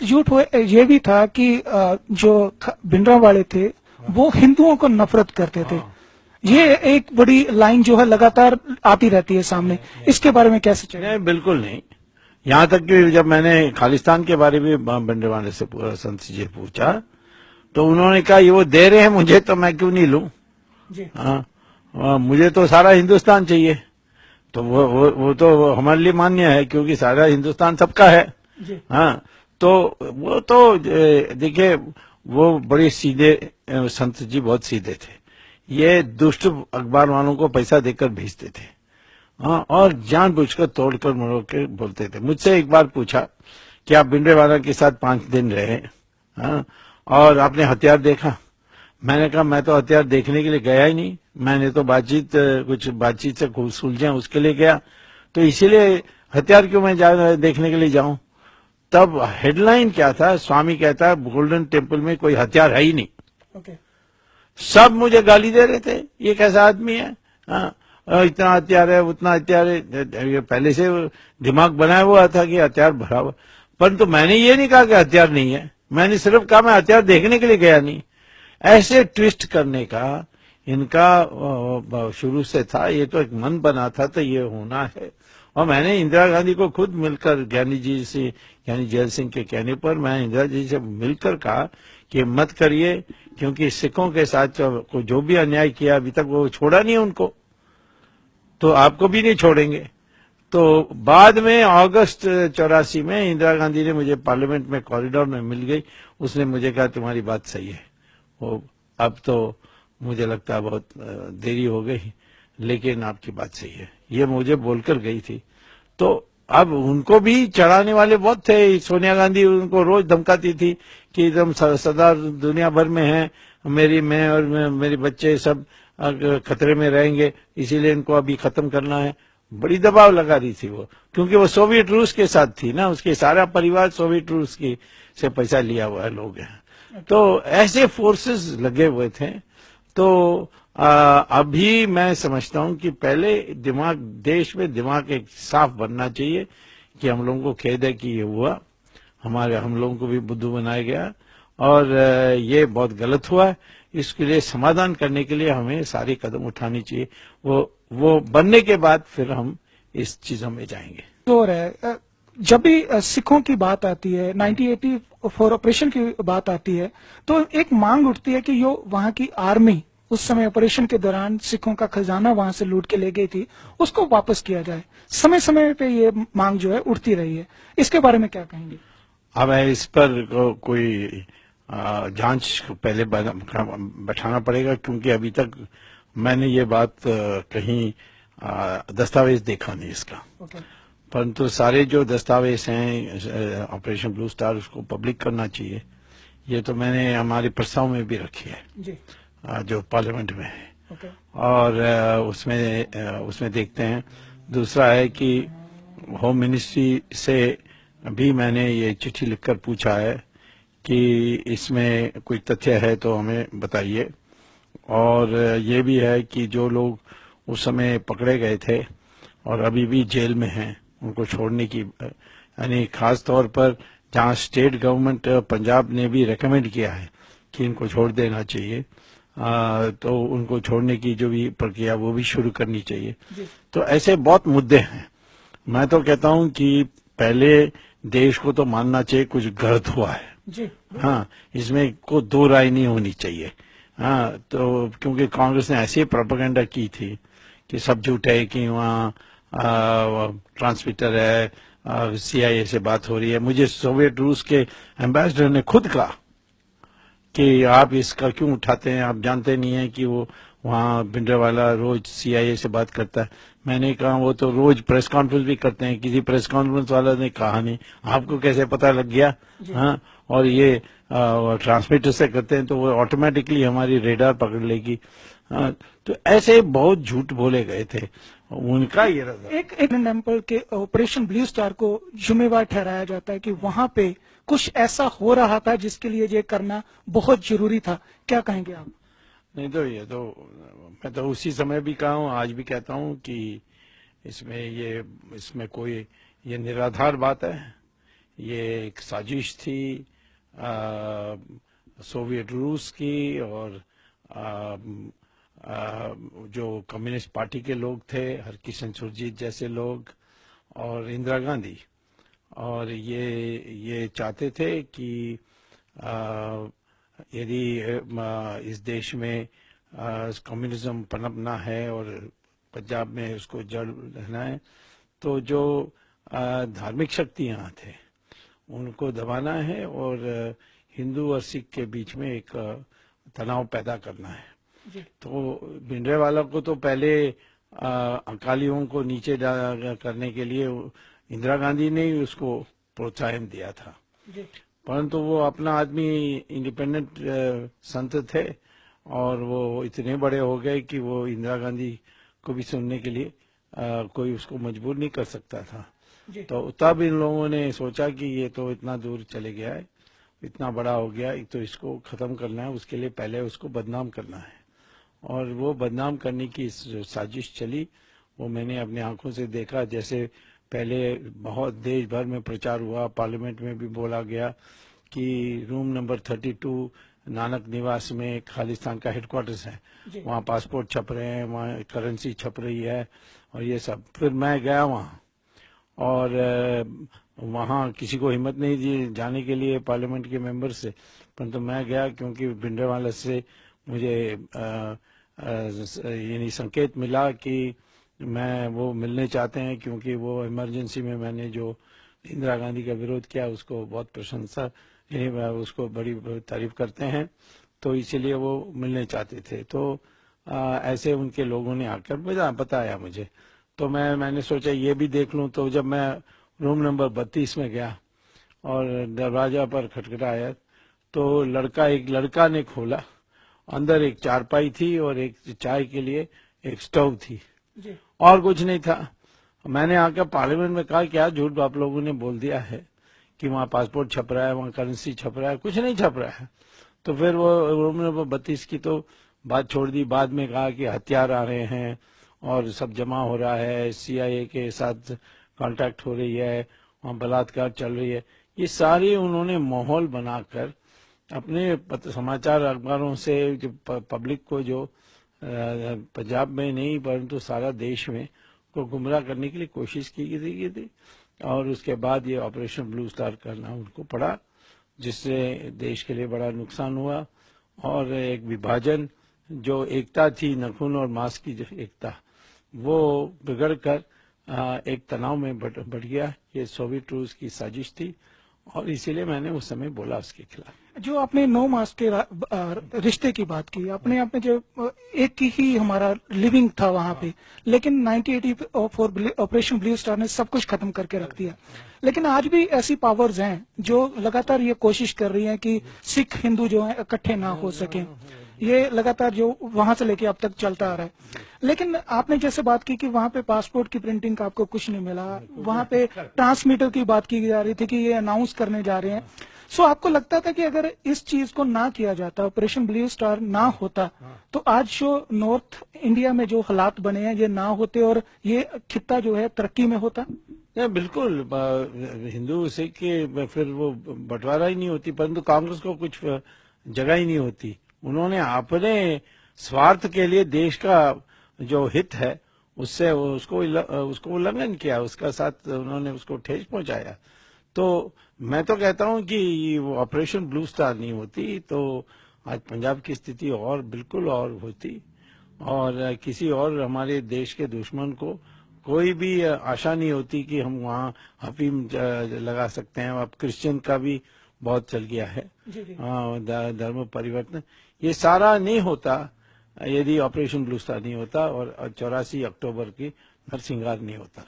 झूठ ये भी था कि जो भिंडरांवाले थे वो हिंदुओं को नफरत करते थे। ये एक बड़ी लाइन जो है लगातार आती रहती है सामने, इसके बारे में कैसे चाहिए? नहीं, बिल्कुल नहीं। यहाँ तक कि जब मैंने खालिस्तान के बारे में भिंडरांवाले से संत जी पूछा तो उन्होंने कहा ये वो दे रहे हैं मुझे तो मैं क्यों नहीं लूं। जी। मुझे तो सारा हिंदुस्तान चाहिए। तो वो तो हमारे लिए मान्य है क्योंकि सारा हिंदुस्तान सबका है। जी। हाँ, तो वो तो देखिए वो बड़े सीधे संत जी बहुत सीधे थे। ये दुष्ट अखबार वालों को पैसा देकर भेजते थे। हाँ, और जानबूझकर तोड़कर मरोड़ के बोलते थे। मुझसे एक बार पूछा कि आप भिंडरांवाला के साथ 5 दिन रहे, हाँ, और आपने हथियार देखा? मैंने कहा मैं तो हथियार देखने के लिए गया ही नहीं, मैंने तो कुछ बातचीत से खूब सुलझे उसके लिए गया, तो इसीलिए हथियार क्यों मैं देखने के लिए जाऊं। तब हेडलाइन क्या था, स्वामी कहता है गोल्डन टेम्पल में कोई हथियार है ही नहीं। ओके। सब मुझे गाली दे रहे थे, ये कैसा आदमी है, हाँ, इतना हथियार है उतना हथियार है। ये पहले से दिमाग बनाया हुआ था कि हथियार भरा हुआ। परंतु मैंने ये नहीं कहा कि हथियार नहीं है, मैंने सिर्फ कहा मैं हथियार देखने के लिए गया नहीं। ऐसे ट्विस्ट करने का इनका शुरू से था। ये तो एक मन बना था तो ये होना है। और मैंने इंदिरा गांधी को खुद मिलकर ज्ञानी जैल सिंह के कहने पर मैं इंदिरा जी से मिलकर कहा कि मत करिए, क्योंकि सिखों के साथ जो भी अन्याय किया अभी तक वो छोड़ा नहीं उनको, तो आपको भी नहीं छोड़ेंगे। तो बाद में अगस्त 84 में इंदिरा गांधी ने मुझे पार्लियामेंट में कॉरिडोर में मिल गई। उसने मुझे कहा तुम्हारी बात सही है। वो अब तो मुझे लगता है बहुत देरी हो गई, लेकिन आपकी बात सही है, ये मुझे बोलकर गई थी। तो अब उनको भी चढ़ाने वाले बहुत थे। सोनिया गांधी उनको रोज धमकाती थी कि एकदम सदा दुनिया भर में है, मैं और मेरे बच्चे सब खतरे में रहेंगे, इसीलिए इनको अभी खत्म करना है। बड़ी दबाव लगा रही थी वो, क्योंकि वो सोवियत रूस के साथ थी ना, उसके सारा परिवार सोवियत रूस की से पैसा लिया हुआ लोग हैं। तो ऐसे फोर्सेस लगे हुए थे। तो अभी मैं समझता हूं कि पहले देश में दिमाग एक साफ बनना चाहिए कि हम लोगों को खेद है कि ये हुआ, हम लोगों को भी बुद्धू बनाया गया और ये बहुत गलत हुआ है। इसके लिए समाधान करने के लिए हमें सारे कदम उठानी चाहिए। वो बनने के बाद फिर हम इस चीजों में जाएंगे। तो जब भी सिखों की बात आती है, 1984 ऑपरेशन की बात आती है, तो एक मांग उठती है कि जो वहां की आर्मी उस समय ऑपरेशन के दौरान सिखों का खजाना वहां से लूट के ले गई थी, उसको वापस किया जाए। समय समय पे ये मांग जो है उठती रही है, इसके बारे में क्या कहेंगे? अब इस पर कोई जांच पहले बैठाना पड़ेगा, क्योंकि अभी तक मैंने ये बात कहीं दस्तावेज देखा नहीं इसका। परंतु सारे जो दस्तावेज हैं ऑपरेशन ब्लू स्टार, उसको पब्लिक करना चाहिए। ये तो मैंने हमारे प्रस्ताव में भी रखी है जी। जो पार्लियामेंट में है। ओके। और उसमें देखते हैं। दूसरा है कि होम मिनिस्ट्री से भी मैंने ये चिट्ठी लिखकर पूछा है कि इसमें कोई तथ्य है तो हमें बताइए। और ये भी है कि जो लोग उस समय पकड़े गए थे और अभी भी जेल में हैं, उनको छोड़ने की, यानी खास तौर पर जहां स्टेट गवर्नमेंट पंजाब ने भी रेकमेंड किया है कि इनको छोड़ देना चाहिए, तो उनको छोड़ने की जो भी प्रक्रिया वो भी शुरू करनी चाहिए। तो ऐसे बहुत मुद्दे हैं। मैं तो कहता हूं कि पहले देश को तो मानना चाहिए कुछ गलत हुआ है जी। हाँ, इसमें को दो राय नहीं होनी चाहिए। हाँ, तो क्योंकि कांग्रेस ने ऐसी प्रोपेगेंडा की थी कि सब झूठ है, कि वहाँ ट्रांसमीटर है, CIA से बात हो रही है। मुझे सोवियत रूस के एम्बेसडर ने खुद कहा कि आप इसका क्यों उठाते हैं, आप जानते नहीं हैं कि वो वहाँ भिंडरांवाला रोज CIA से बात करता है। मैंने कहा वो तो रोज प्रेस कॉन्फ्रेंस भी करते हैं, किसी प्रेस कॉन्फ्रेंस वाला ने कहा नहीं, आपको कैसे पता लग गया? हाँ, और ये ट्रांसमीटर से करते हैं तो वो ऑटोमेटिकली हमारी रेडार पकड़ लेगी। हाँ, तो ऐसे बहुत झूठ बोले गए थे उनका। ये एक टेम्पल के ऑपरेशन ब्लू स्टार को जिम्मेवार ठहराया जाता है कि वहां पे कुछ ऐसा हो रहा था जिसके लिए ये करना बहुत जरूरी था। क्या कहेंगे आप? नहीं, तो ये तो मैं तो उसी समय भी कहा हूँ, आज भी कहता हूँ कि इसमें कोई ये निराधार बात है। ये एक साजिश थी सोवियत रूस की और जो कम्युनिस्ट पार्टी के लोग थे, हरकिशन सुरजीत जैसे लोग और इंदिरा गांधी, और ये चाहते थे कि यदि इस देश में कम्युनिज्म पनपना है और पंजाब में उसको जड़ रहना है, तो जो धार्मिक शक्तियां थे उनको दबाना है और हिंदू और सिख के बीच में एक तनाव पैदा करना है। जी। तो भिंडरावाला को तो पहले अकालियों को नीचे करने के लिए इंदिरा गांधी ने ही उसको प्रोत्साहन दिया था, जी। परंतु वो अपना आदमी इंडिपेंडेंट संत थे और वो इतने बड़े हो गए कि वो इंदिरा गांधी को भी सुनने के लिए कोई उसको मजबूर नहीं कर सकता था। जी। तो तब इन लोगों ने सोचा कि ये तो इतना दूर चले गया है, इतना बड़ा हो गया, तो इसको खत्म करना है, उसके लिए पहले उसको बदनाम करना है। और वो बदनाम करने की साजिश चली, वो मैंने अपनी आंखों से देखा। जैसे पहले बहुत देश भर में प्रचार हुआ, पार्लियामेंट में भी बोला गया कि रूम नंबर 32 नानक निवास में खालिस्तान का हेडक्वार्टर्स है, वहाँ पासपोर्ट छप रहे हैं, वहाँ करेंसी छप रही है और ये सब। फिर मैं गया वहाँ और वहाँ किसी को हिम्मत नहीं दी जाने के लिए पार्लियामेंट के मेंबर से, परंतु मैं गया क्योंकि भिंडरावाला से मुझे यानी संकेत मिला कि मैं वो मिलने चाहते हैं, क्योंकि वो इमरजेंसी में मैंने जो इंदिरा गांधी का विरोध किया उसको बहुत प्रशंसा, यानी उसको बड़ी तारीफ करते हैं, तो इसीलिए वो मिलने चाहते थे। तो ऐसे उनके लोगों ने आकर बताया मुझे, तो मैंने सोचा ये भी देख लूं। तो जब मैं रूम नंबर 32 में गया और दरवाजा पर खटखटाया, तो एक लड़का ने खोला। अंदर एक चारपाई थी और एक चाय के लिए एक स्टोव थी, जी। और कुछ नहीं था। मैंने आकर पार्लियामेंट में कहा क्या झूठ आप लोगों ने बोल दिया है कि वहाँ पासपोर्ट छप रहा है, वहाँ करेंसी छप रहा है, कुछ नहीं छप रहा है। तो फिर वो रूम नंबर 32 की तो बात छोड़ दी। बाद में कहा कि हथियार आ रहे हैं और सब जमा हो रहा है, CIA के साथ कांटेक्ट हो रही है, वहाँ बलात्कार चल रही है। ये सारी उन्होंने माहौल बनाकर अपने समाचार अखबारों से जो पब्लिक को, जो पंजाब में नहीं परंतु सारा देश में, को गुमराह करने के लिए कोशिश की थी। और उसके बाद ये ऑपरेशन ब्लू स्टार करना उनको पड़ा, जिससे देश के लिए बड़ा नुकसान हुआ और एक विभाजन, जो एकता थी नखून और मांस की जो एकता, वो बिगड़ कर एक तनाव में बढ़ गया। ये सोवियत रूस की साजिश थी और इसीलिए मैंने उस समय बोला उसके खिलाफ। जो आपने 9 मास के रिश्ते की बात की, अपने आप में जो एक ही हमारा लिविंग था वहां पे, लेकिन 1984 ऑपरेशन ब्लू स्टार ने सब कुछ खत्म करके रख दिया। लेकिन आज भी ऐसी पावर्स हैं जो लगातार ये कोशिश कर रही हैं कि सिख हिंदू जो है इकट्ठे ना हो सके। ये लगातार जो वहां से लेके अब तक चलता आ रहा है। लेकिन आपने जैसे बात की कि वहां पे पासपोर्ट की प्रिंटिंग का आपको कुछ नहीं मिला, वहां पे ट्रांसमीटर की बात की जा रही थी कि ये अनाउंस करने जा रहे हैं। सो आपको लगता था कि अगर इस चीज को ना किया जाता, ऑपरेशन ब्लू स्टार ना होता, तो आज जो नॉर्थ इंडिया में जो हालात बने हैं ये ना होते और ये खित्ता जो है तरक्की में होता? बिल्कुल, हिंदू सिख के फिर वो बंटवारा ही नहीं होती, परंतु कांग्रेस को कुछ जगह ही नहीं होती। उन्होंने अपने स्वार्थ के लिए देश का जो हित है उससे उसको उल्लंघन किया, उसका साथ उन्होंने उसको ठेस पहुंचाया। तो मैं तो कहता हूं कि वो ऑपरेशन ब्लू स्टार नहीं होती तो आज पंजाब की स्थिति और बिल्कुल और होती, और किसी और हमारे देश के दुश्मन को कोई भी आशा नहीं होती कि हम वहाँ अफीम लगा सकते हैं। अब क्रिश्चियन का भी बहुत चल गया है, धर्म परिवर्तन, ये सारा नहीं होता यदि ऑपरेशन ब्लू स्टार नहीं होता और 84 अक्टूबर की नरसंहार नहीं होता।